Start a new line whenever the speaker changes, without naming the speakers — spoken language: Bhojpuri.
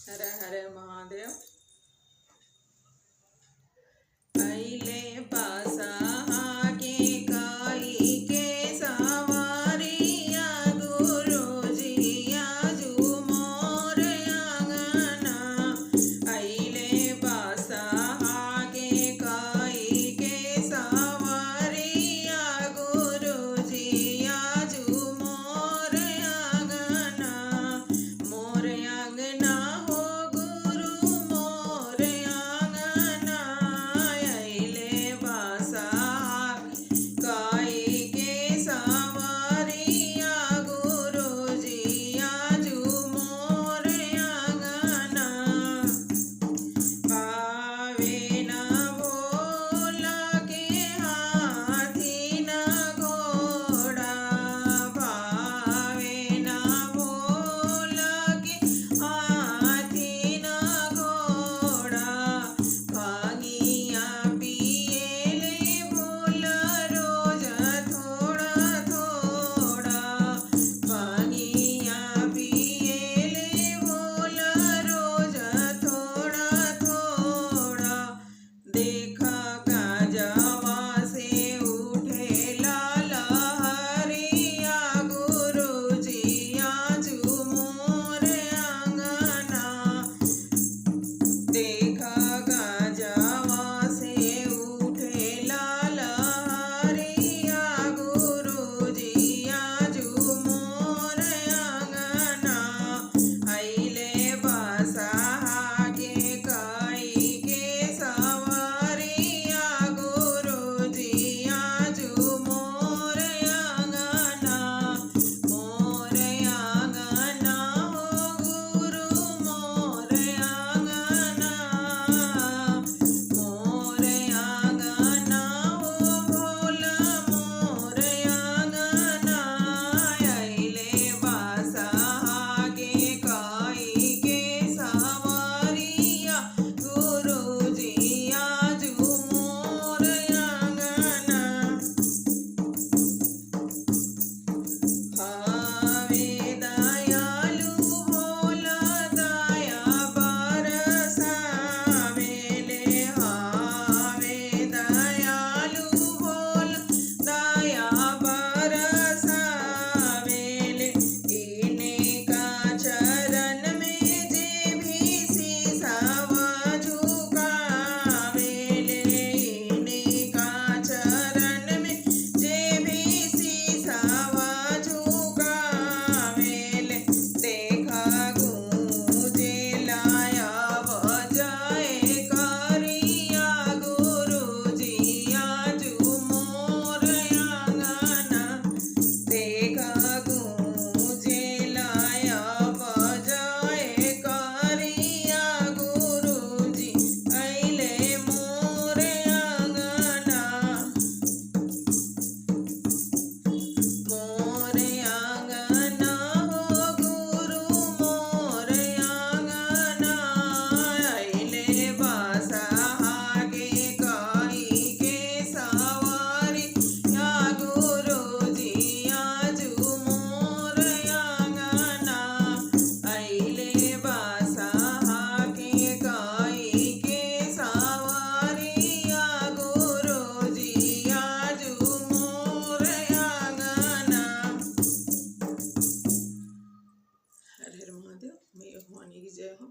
हर हर महादेव। अइले पासा के काई के सवारिया गुरुजी आजू मोर आंगना। अइले पासा के काई के सवारिया गुरुजी आजू मोर आंगना। मोर आंगना हो गुरु मोर आंगना। अइले पासा काई के सवारिया गुरुजी आजू मोर आंगना। भावे न भोला के हाथी न घोड़ा। भावे न भोला के हाथी न घोड़ा। भांगिया पिएले भोला रोज थोड़ा थोड़ा। भांगिया पिएले भोला रोज थोड़ा थोड़ा। देखा गाजवा से उठे लहरिया गुरुजी आजू मोर आंगना। देखा गाजवा से उठे लहरिया गुरुजी आजू मोर आंगना। अइले पासा के काई के सवारिया गुरुजी आजू मोर आंगना। मोर आंगना हो गुरु मोर आंगना। मोर आंगना हो भोला मोर आंगना। अइले पासा के काई के सवारिया गुरुजी आजू मोर आंगना। हावे दयालु भोला दया बरसावेले। हावे दयालु भोला दया बरसावेले। इनका चरण में जे भी शीशवा झुकावेले। इनका चरण में जे भी शीशवा झुकावेले। देखा गूंजे लाया बजाए करिया गुरुजी आजू मोर आंगना। देखा गूंजे लाया बजाए करिया गुरुजी अइले मोर आंगना। मोर आंगना हो गुरु मोर आंगना। अइले पासा के काई के सवारिया गुरुजी आजू मोर आंगना। अइले पासा के काई के सवारिया गुरुजी आजू मोर आंगना। हर हर महादेव। मैं भवानी की जय हो।